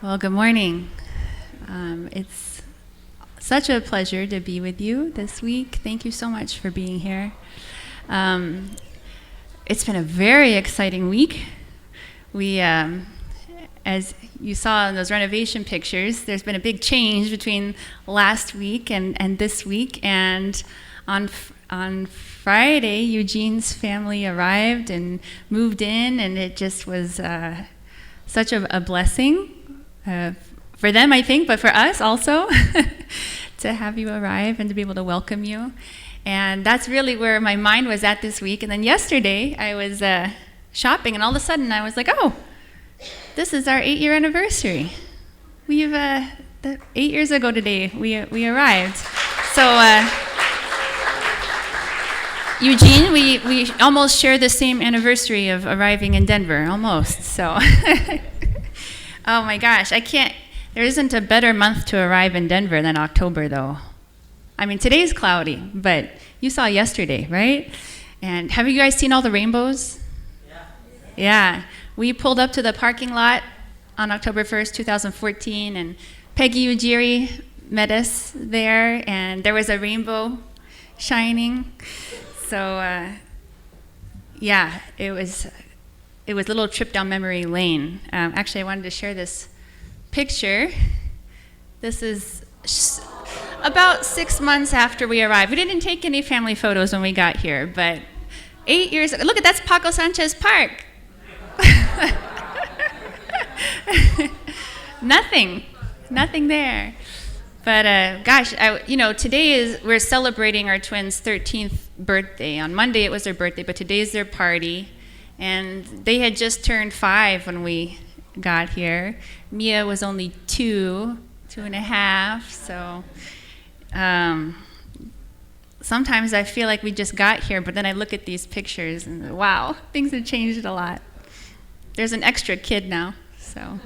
Well, good morning. It's such a pleasure to be with you this week. Thank you so much for being here. It's been a very exciting week. We, as you saw in those renovation pictures, there's been a big change between last week and this week. And on Friday, Eugene's family arrived and moved in, and it just was such a blessing. For them, I think, but for us also, to have you arrive and to be able to welcome you. And that's really where my mind was at this week. And then yesterday, I was shopping, and all of a sudden, I was like, oh, this is our 8-year anniversary. We've, 8 years ago today, we arrived. So, Eugene, we almost share the same anniversary of arriving in Denver, almost, so. Oh my gosh, there isn't a better month to arrive in Denver than October, though. I mean, today's cloudy, but you saw yesterday, right? And have you guys seen all the rainbows? Yeah. We pulled up to the parking lot on October 1st, 2014, and Peggy Ujiri met us there, and there was a rainbow shining. So, yeah, it was a little trip down memory lane. Actually, I wanted to share this picture. This is about 6 months after we arrived. We didn't take any family photos when we got here, but 8 years ago, look, that's Paco Sanchez Park. Nothing there. But gosh, today we're celebrating our twins' 13th birthday. On Monday it was their birthday, but today's their party. And they had just turned 5 when we got here. Mia was only 2.5. So sometimes I feel like we just got here, but then I look at these pictures and wow, things have changed a lot. There's an extra kid now, so.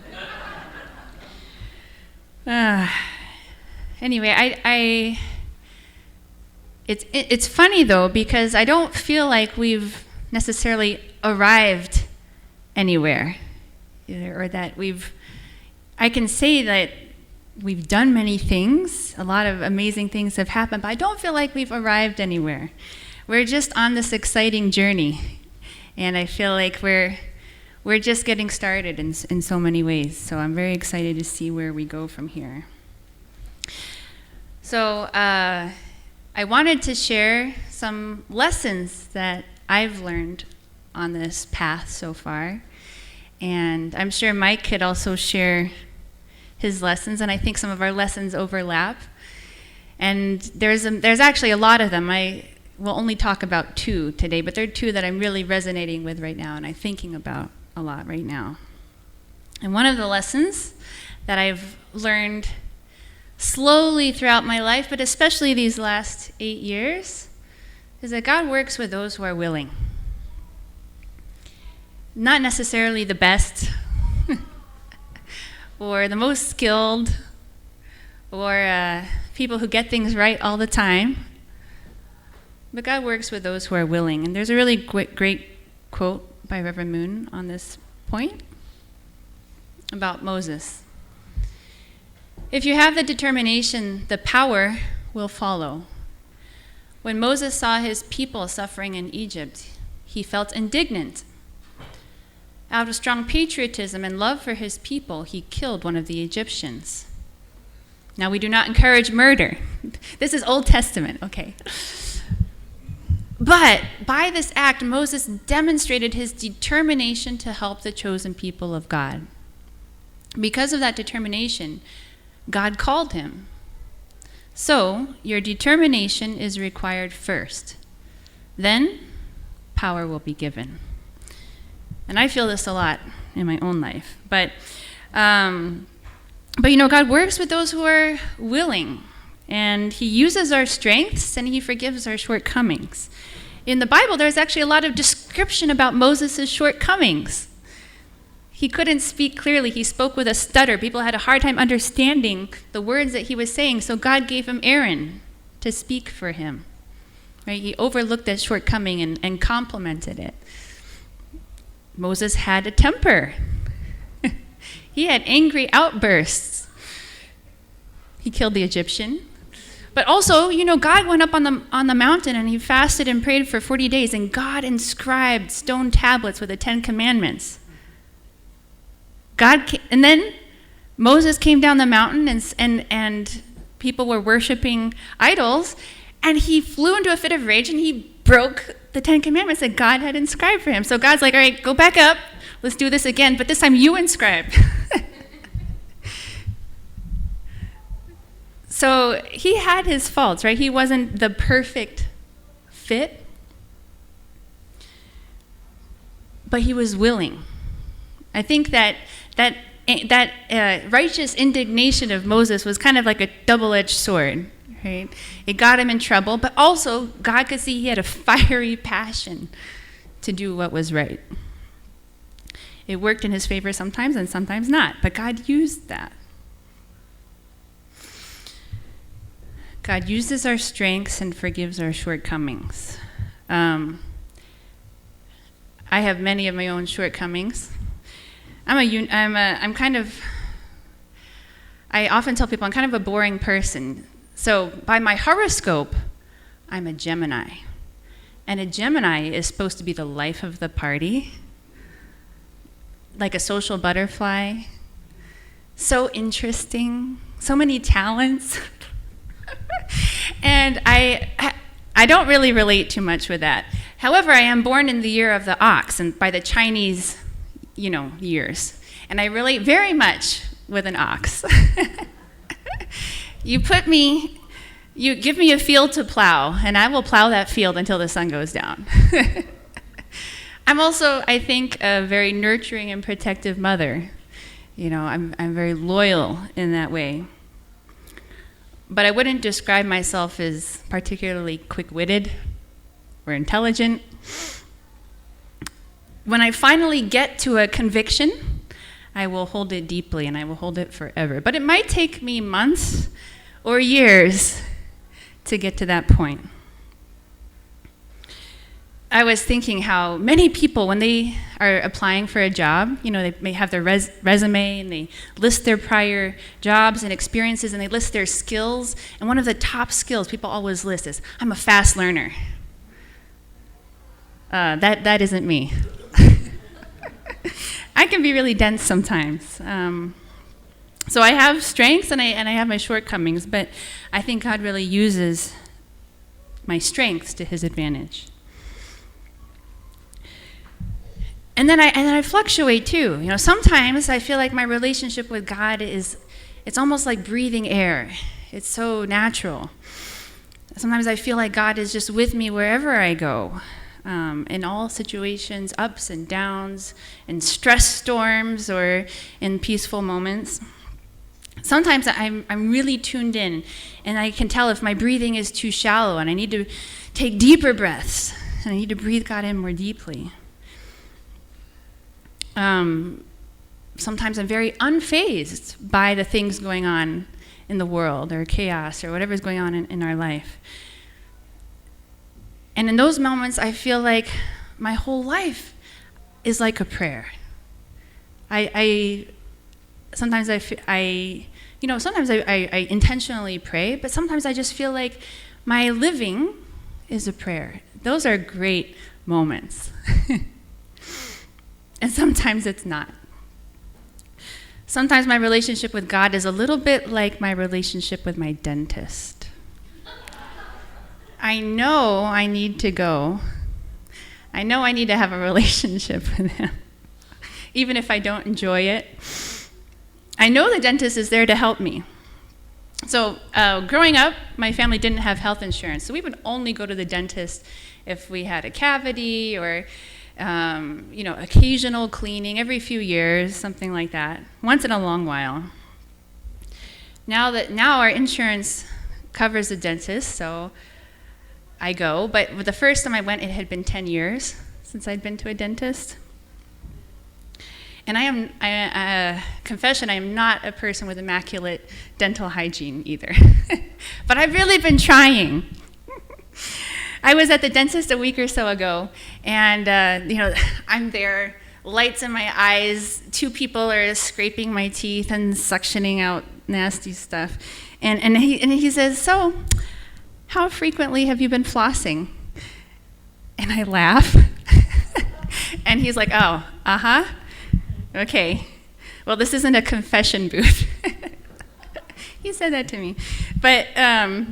Anyway, it's funny though, because I don't feel like we've necessarily arrived anywhere, or that I can say that we've done many things, a lot of amazing things have happened, but I don't feel like we've arrived anywhere. We're just on this exciting journey, and I feel like we're just getting started in so many ways, so I'm very excited to see where we go from here. So I wanted to share some lessons that I've learned on this path so far, and I'm sure Mike could also share his lessons, and I think some of our lessons overlap, and there's actually a lot of them. I will only talk about 2 today, but there are 2 that I'm really resonating with right now and I'm thinking about a lot right now. And one of the lessons that I've learned slowly throughout my life, but especially these last 8 years, is that God works with those who are willing. Not necessarily the best, or the most skilled, or people who get things right all the time, but God works with those who are willing. And there's a really great quote by Reverend Moon on this point about Moses. If you have the determination, the power will follow. When Moses saw his people suffering in Egypt, he felt indignant. Out of strong patriotism and love for his people, he killed one of the Egyptians. Now, we do not encourage murder. This is Old Testament, okay. But by this act, Moses demonstrated his determination to help the chosen people of God. Because of that determination, God called him. So, your determination is required first. Then, power will be given. And I feel this a lot in my own life. But God works with those who are willing. And he uses our strengths and he forgives our shortcomings. In the Bible, there's actually a lot of description about Moses' shortcomings. He couldn't speak clearly. He spoke with a stutter. People had a hard time understanding the words that he was saying, so God gave him Aaron to speak for him. Right? He overlooked that shortcoming and complimented it. Moses had a temper. He had angry outbursts. He killed the Egyptian. But also, God went up on the mountain and he fasted and prayed for 40 days, and God inscribed stone tablets with the 10 Commandments. And then Moses came down the mountain and people were worshiping idols, and he flew into a fit of rage and he broke the 10 Commandments that God had inscribed for him. So God's like, all right, go back up. Let's do this again, but this time you inscribe. So he had his faults, right? He wasn't the perfect fit, but he was willing. I think that righteous indignation of Moses was kind of like a double-edged sword, right? It got him in trouble, but also God could see he had a fiery passion to do what was right. It worked in his favor sometimes and sometimes not, but God used that. God uses our strengths and forgives our shortcomings. I have many of my own shortcomings. I often tell people I'm kind of a boring person. So by my horoscope, I'm a Gemini. And a Gemini is supposed to be the life of the party, like a social butterfly. So interesting, so many talents. And I don't really relate too much with that. However, I am born in the year of the ox, and by the Chinese, years. And I relate very much with an ox. You give me a field to plow, and I will plow that field until the sun goes down. I'm also, I think, a very nurturing and protective mother. I'm very loyal in that way. But I wouldn't describe myself as particularly quick-witted or intelligent. When I finally get to a conviction, I will hold it deeply and I will hold it forever. But it might take me months or years to get to that point. I was thinking how many people, when they are applying for a job, they may have their resume and they list their prior jobs and experiences and they list their skills. And one of the top skills people always list is, I'm a fast learner. That isn't me. I can be really dense sometimes. So I have strengths and I have my shortcomings, but I think God really uses my strengths to his advantage. And then I fluctuate too. Sometimes I feel like my relationship with God it's almost like breathing air. It's so natural. Sometimes I feel like God is just with me wherever I go, in all situations, ups and downs, in stress storms or in peaceful moments. Sometimes I'm really tuned in, and I can tell if my breathing is too shallow, and I need to take deeper breaths, and I need to breathe God in more deeply. Sometimes I'm very unfazed by the things going on in the world or chaos or whatever's going on in our life. And in those moments, I feel like my whole life is like a prayer. Sometimes I intentionally pray, but sometimes I just feel like my living is a prayer. Those are great moments. And sometimes it's not. Sometimes my relationship with God is a little bit like my relationship with my dentist. I know I need to go. I know I need to have a relationship with him, even if I don't enjoy it. I know the dentist is there to help me. So growing up, my family didn't have health insurance, so we would only go to the dentist if we had a cavity or occasional cleaning every few years, something like that, once in a long while. Now our insurance covers the dentist, so I go. But the first time I went, it had been 10 years since I'd been to a dentist. And confession, I am not a person with immaculate dental hygiene either. But I've really been trying. I was at the dentist a week or so ago, and I'm there lights in my eyes. 2 people are scraping my teeth and suctioning out nasty stuff. And he says, so, how frequently have you been flossing? And I laugh. And he's like, oh, uh-huh. Okay. Well, this isn't a confession booth. He said that to me. But, but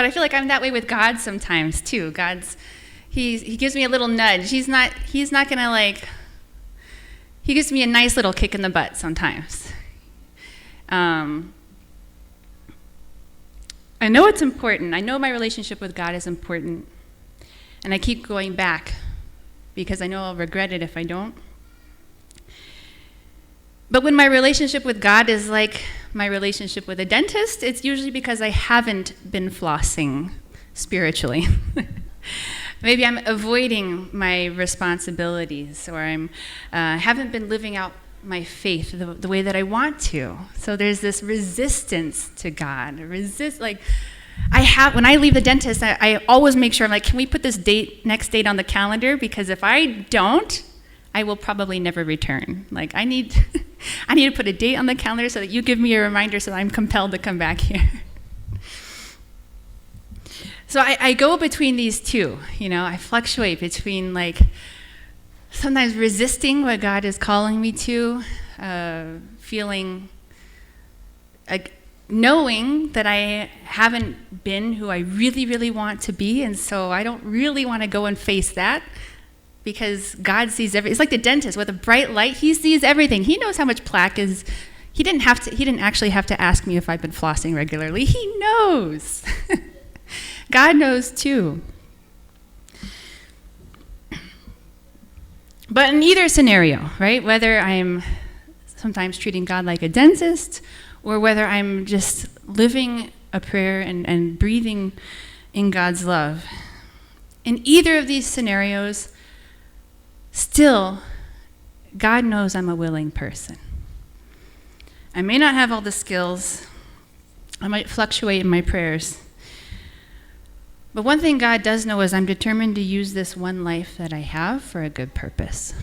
I feel like I'm that way with God sometimes, too. He gives me a little nudge. He's not gonna like, he gives me a nice little kick in the butt sometimes. I know it's important. I know my relationship with God is important. And I keep going back because I know I'll regret it if I don't. But when my relationship with God is like my relationship with a dentist, it's usually because I haven't been flossing spiritually. Maybe I'm avoiding my responsibilities, or I haven't been living out my faith the way that I want to. So there's this resistance to God. When I leave the dentist, I always make sure, I'm like, can we put this next date on the calendar? Because if I don't, I will probably never return. Like, I need to put a date on the calendar so that you give me a reminder so that I'm compelled to come back here. So I go between these two, I fluctuate between like sometimes resisting what God is calling me to, feeling like knowing that I haven't been who I really, really want to be, and so I don't really want to go and face that because God sees everything. It's like the dentist with a bright light. He sees everything. He knows how much plaque is. He didn't actually have to ask me if I've been flossing regularly. He knows. God knows too. But in either scenario, right, whether I'm sometimes treating God like a dentist or whether I'm just living a prayer and breathing in God's love, in either of these scenarios, still, God knows I'm a willing person. I may not have all the skills. I might fluctuate in my prayers. But one thing God does know is I'm determined to use this one life that I have for a good purpose.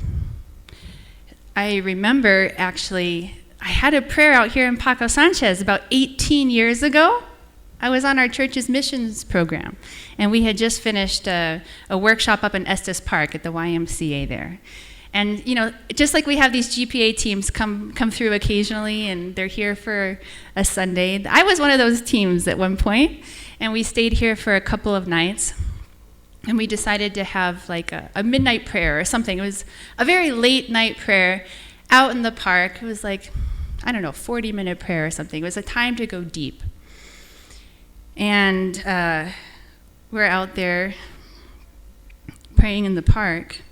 I remember, actually, I had a prayer out here in Paco Sanchez about 18 years ago. I was on our church's missions program, and we had just finished a workshop up in Estes Park at the YMCA there. And, just like we have these GPA teams come through occasionally, and they're here for a Sunday, I was one of those teams at one point. And we stayed here for a couple of nights, and we decided to have like a midnight prayer or something. It was a very late night prayer out in the park. It was like, 40-minute prayer or something. It was a time to go deep. And we're out there praying in the park.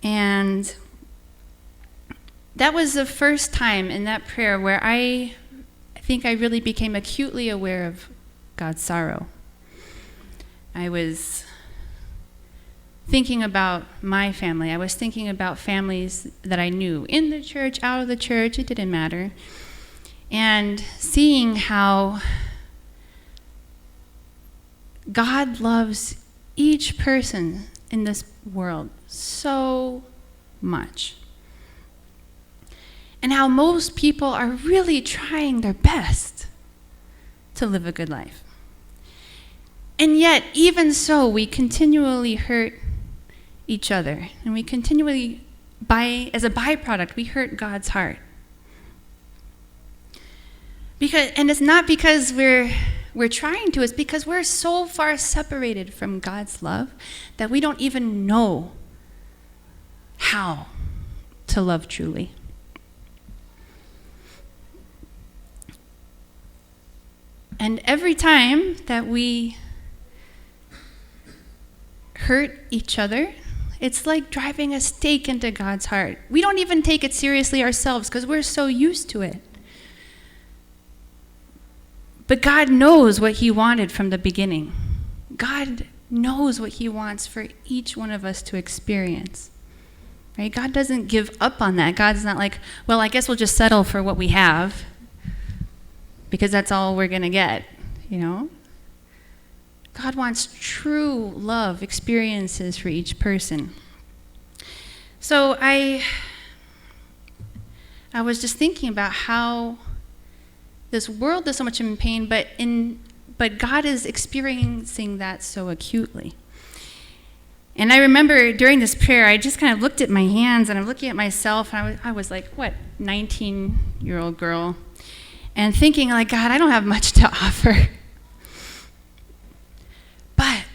And that was the first time in that prayer where I think I really became acutely aware of God's sorrow. I was thinking about my family. I was thinking about families that I knew, in the church, out of the church, it didn't matter. And seeing how God loves each person in this world so much. And how most people are really trying their best to live a good life. And yet, even so, we continually hurt each other. And we continually, as a byproduct, we hurt God's heart. And it's not because we're trying to, it's because we're so far separated from God's love that we don't even know how to love truly. And every time that we hurt each other, it's like driving a stake into God's heart. We don't even take it seriously ourselves because we're so used to it. But God knows what he wanted from the beginning. God knows what he wants for each one of us to experience. Right? God doesn't give up on that. God's not like, well, I guess we'll just settle for what we have because that's all we're going to get, God wants true love experiences for each person. So I was just thinking about how this world is so much in pain, but God is experiencing that so acutely. And I remember during this prayer, I just kind of looked at my hands, and I'm looking at myself, and I was like, 19-year-old girl, and thinking like, God, I don't have much to offer. But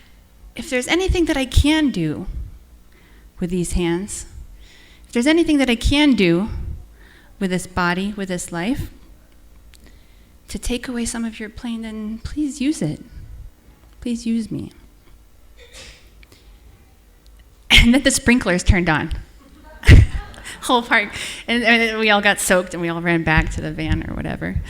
if there's anything that I can do with these hands, if there's anything that I can do with this body, with this life, to take away some of your pain, then please use it. Please use me. And then the sprinklers turned on. Whole park. And we all got soaked, and we all ran back to the van or whatever.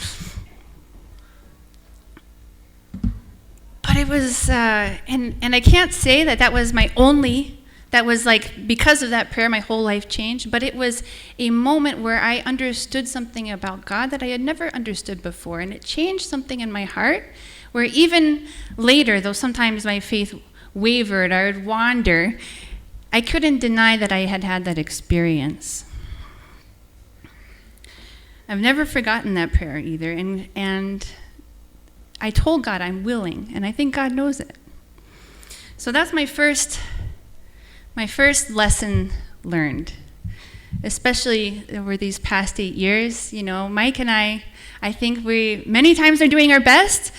But it was, and I can't say that was my only, that was like, because of that prayer, my whole life changed. But it was a moment where I understood something about God that I had never understood before. And it changed something in my heart, where even later, though sometimes my faith wavered, I would wander, I couldn't deny that I had had that experience. I've never forgotten that prayer either, and I told God I'm willing, and I think God knows it. So that's my first lesson learned, especially over these past 8 years. You know, Mike and I think we many times are doing our best,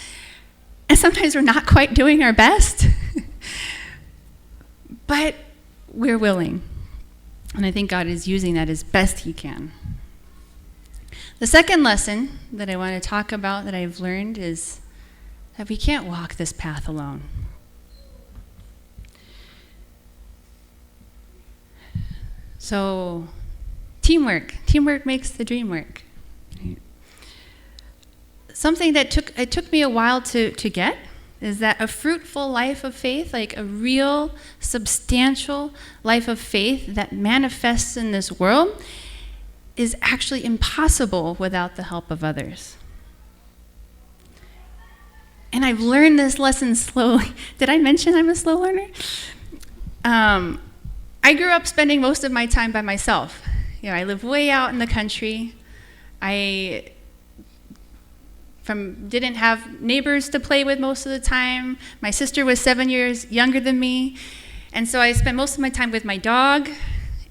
and sometimes we're not quite doing our best, but we're willing, and I think God is using that as best he can. The second lesson that I want to talk about that I've learned is that we can't walk this path alone. So, teamwork makes the dream work. Something that took me a while to get is that a fruitful life of faith, like a real, substantial life of faith that manifests in this world, is actually impossible without the help of others. And I've learned this lesson slowly. Did I mention I'm a slow learner? I grew up spending most of my time by myself. You know, I live way out in the country. I didn't have neighbors to play with most of the time. My sister was 7 years younger than me. And so I spent most of my time with my dog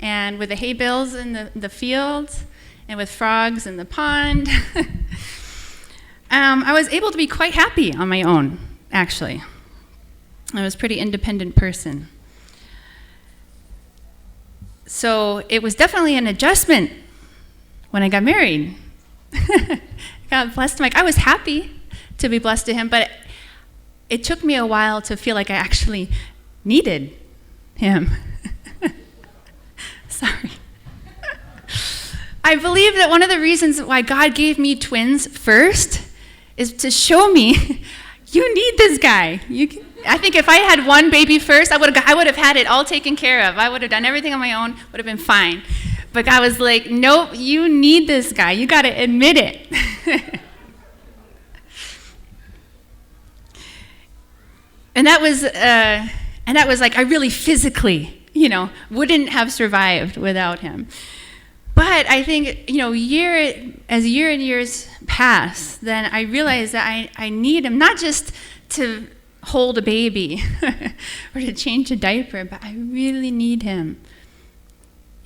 and with the hay bales in the fields and with frogs in the pond. I was able to be quite happy on my own, actually. I was a pretty independent person. So it was definitely an adjustment when I got married. God blessed Mike. I was happy to be blessed to him, but it took me a while to feel like I actually needed him. Sorry. I believe that one of the reasons why God gave me twins first is to show me, you need this guy. I think if I had one baby first, I would have had it all taken care of. I would have done everything on my own, would have been fine. But God was like, nope, you need this guy. You got to admit it. And that was like, I really physically, wouldn't have survived without him. But I think, as year and years pass, then I realize that I need him, not just to hold a baby or to change a diaper, but I really need him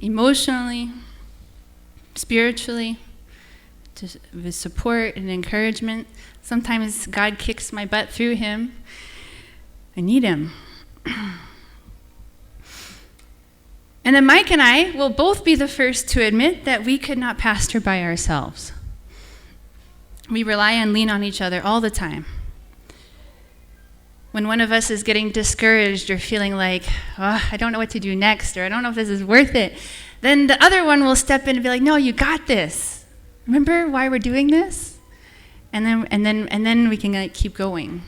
emotionally, spiritually, with support and encouragement. Sometimes God kicks my butt through him. I need him. And then Mike and I will both be the first to admit that we could not pastor by ourselves. We rely and lean on each other all the time. When one of us is getting discouraged or feeling like, I don't know what to do next, or I don't know if this is worth it, then the other one will step in and be like, no, you got this. Remember why we're doing this? And then we can keep going.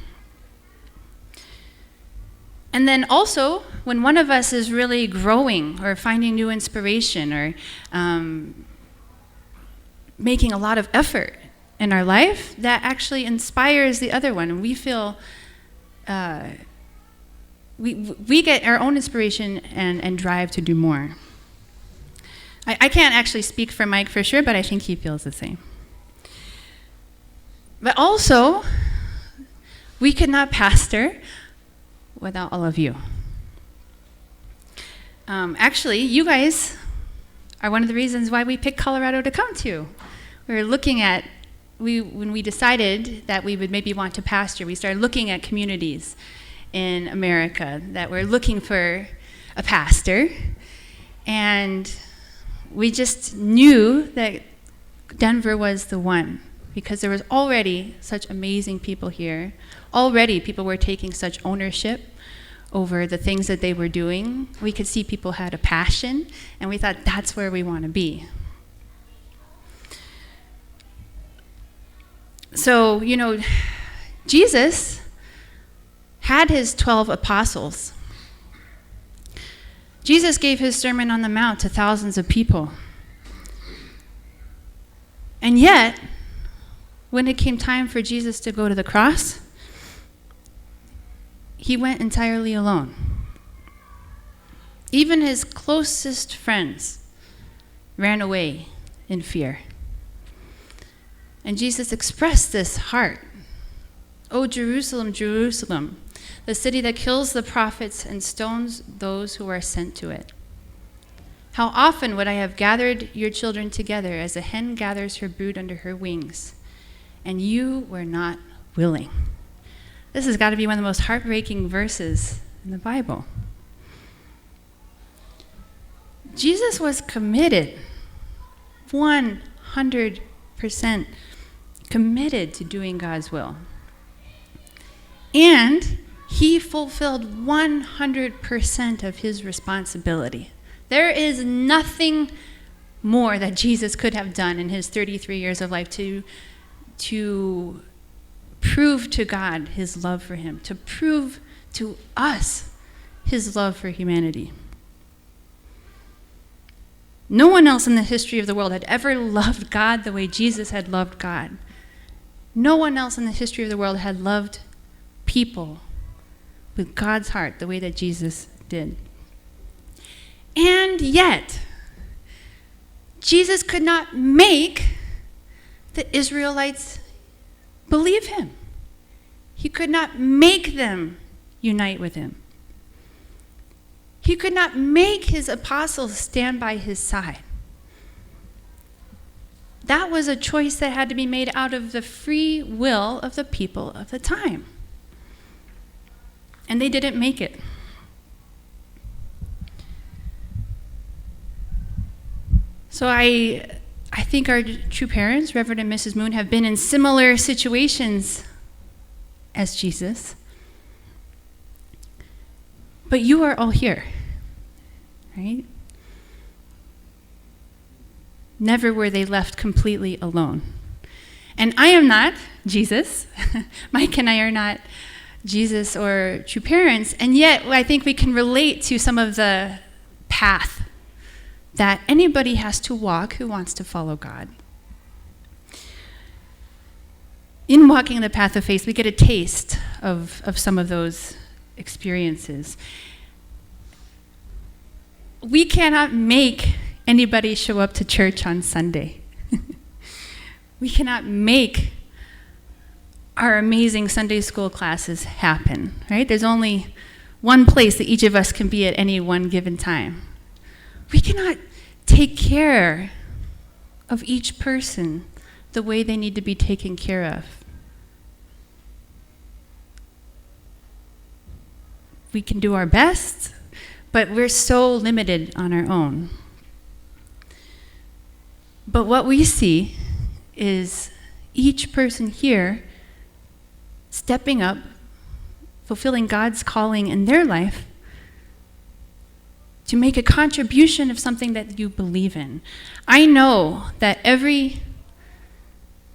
And then also, when one of us is really growing or finding new inspiration or making a lot of effort in our life, that actually inspires the other one, and we feel we get our own inspiration and drive to do more. I can't actually speak for Mike for sure, but I think he feels the same. But also, we could not pastor without all of you. Actually, you guys are one of the reasons why we picked Colorado to come to. We were looking at, when we decided that we would maybe want to pastor, we started looking at communities in America that were looking for a pastor. And we just knew that Denver was the one, because there was already such amazing people here. Already people were taking such ownership over the things that they were doing. We could see people had a passion, and we thought that's where we want to be. So, Jesus had his 12 apostles. Jesus gave his Sermon on the Mount to thousands of people. And yet, when it came time for Jesus to go to the cross, he went entirely alone. Even his closest friends ran away in fear. And Jesus expressed this heart. "O Jerusalem, Jerusalem, the city that kills the prophets and stones those who are sent to it. How often would I have gathered your children together as a hen gathers her brood under her wings, and you were not willing." This has got to be one of the most heartbreaking verses in the Bible. Jesus was committed, 100% committed to doing God's will. And he fulfilled 100% of his responsibility. There is nothing more that Jesus could have done in his 33 years of life to prove to God his love for him, to prove to us his love for humanity. No one else in the history of the world had ever loved God the way Jesus had loved God. No one else in the history of the world had loved people with God's heart the way that Jesus did. And yet, Jesus could not make the Israelites believe him. He could not make them unite with him. He could not make his apostles stand by his side. That was a choice that had to be made out of the free will of the people of the time. And they didn't make it. So I think our true parents, Reverend and Mrs. Moon, have been in similar situations as Jesus. But you are all here, right? Never were they left completely alone. And I am not Jesus. Mike and I are not Jesus or true parents. And yet, I think we can relate to some of the path that anybody has to walk who wants to follow God. In walking the path of faith, we get a taste of some of those experiences. We cannot make anybody show up to church on Sunday. We cannot make our amazing Sunday school classes happen, right? There's only one place that each of us can be at any one given time. We cannot take care of each person the way they need to be taken care of. We can do our best, but we're so limited on our own. But what we see is each person here stepping up, fulfilling God's calling in their life to make a contribution of something that you believe in. I know that every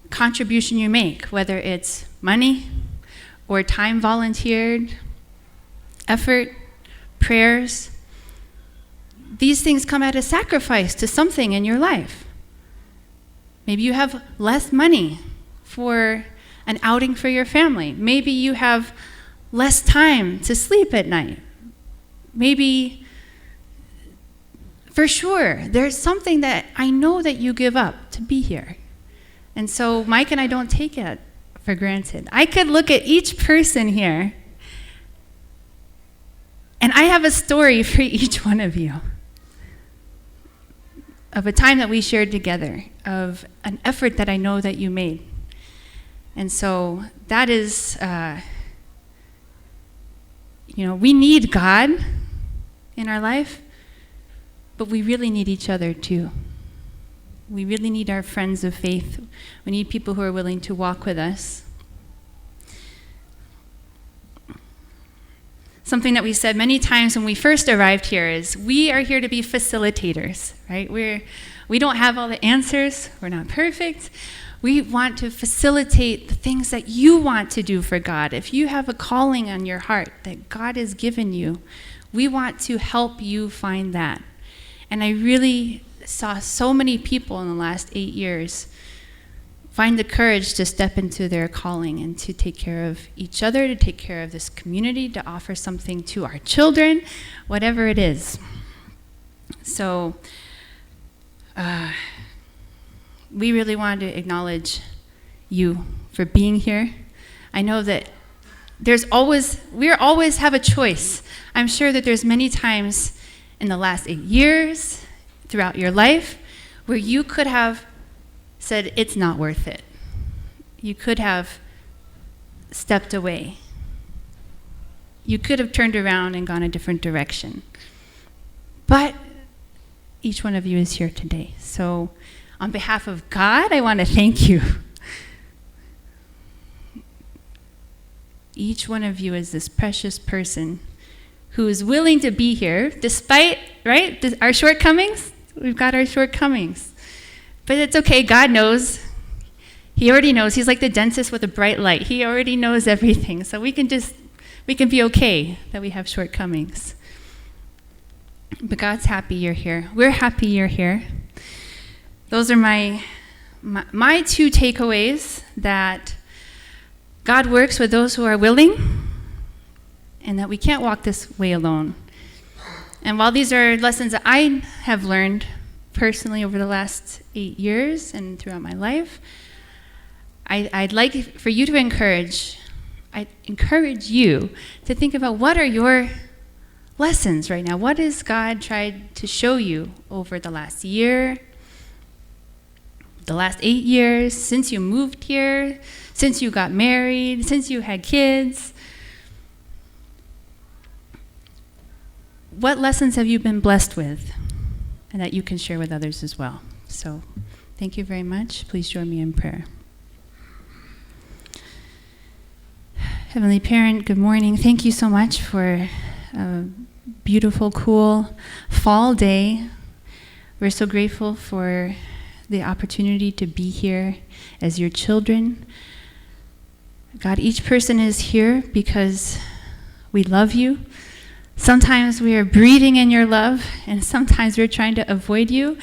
contribution you make, whether it's money or time volunteered, effort, prayers, these things come at a sacrifice to something in your life. Maybe you have less money for an outing for your family. Maybe you have less time to sleep at night. Maybe, for sure, there's something that I know that you give up to be here. And so Mike and I don't take it for granted. I could look at each person here, and I have a story for each one of you of a time that we shared together, of an effort that I know that you made. And so that is, we need God in our life, but we really need each other too. We really need our friends of faith. We need people who are willing to walk with us. Something that we said many times when we first arrived here is we are here to be facilitators, right? We don't have all the answers. We're not perfect. We want to facilitate the things that you want to do for God. If you have a calling on your heart that God has given you, we want to help you find that. And I really saw so many people in the last 8 years find the courage to step into their calling and to take care of each other, to take care of this community, to offer something to our children, whatever it is. So we really wanted to acknowledge you for being here. I know that we always have a choice. I'm sure that there's many times in the last 8 years, throughout your life, where you could have said, it's not worth it. You could have stepped away. You could have turned around and gone a different direction. But each one of you is here today. So on behalf of God, I want to thank you. Each one of you is this precious person who is willing to be here despite, right, our shortcomings. We've got our shortcomings. But it's okay. God knows. He already knows. He's like the dentist with a bright light. He already knows everything. So we can be okay that we have shortcomings. But God's happy you're here. We're happy you're here. Those are my two takeaways, that God works with those who are willing, and that we can't walk this way alone. And while these are lessons that I have learned personally over the last 8 years and throughout my life, I'd like for you to encourage you to think about, what are your lessons right now? What has God tried to show you over the last year, the last 8 years, since you moved here, since you got married, since you had kids? What lessons have you been blessed with, and that you can share with others as well? So thank you very much. Please join me in prayer. Heavenly Parent, good morning. Thank you so much for a beautiful, cool fall day. We're so grateful for the opportunity to be here as your children. God, each person is here because we love you. Sometimes we are breathing in your love, and sometimes we're trying to avoid you,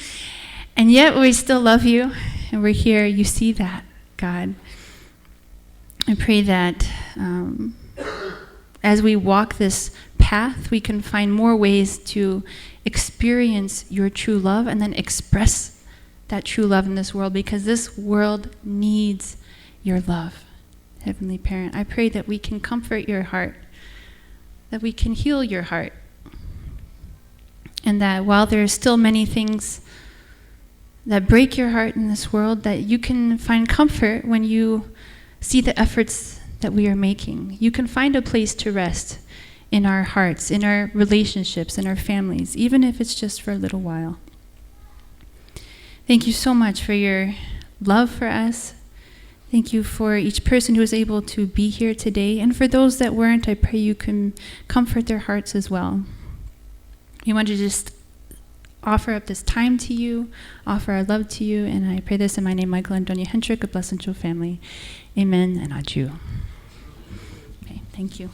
and yet we still love you, and we're here. You see that, God. I pray that as we walk this path, we can find more ways to experience your true love and then express that true love in this world, because this world needs your love. Heavenly Parent, I pray that we can comfort your heart, that we can heal your heart, and that while there are still many things that break your heart in this world, that you can find comfort when you see the efforts that we are making. You can find a place to rest in our hearts, in our relationships, in our families, even if it's just for a little while. Thank you so much for your love for us. Thank you for each person who was able to be here today. And for those that weren't, I pray you can comfort their hearts as well. We want to just offer up this time to you, offer our love to you, and I pray this in my name, Michael and Adonia Hendrick, a blessed family. Amen and adieu. Okay, thank you.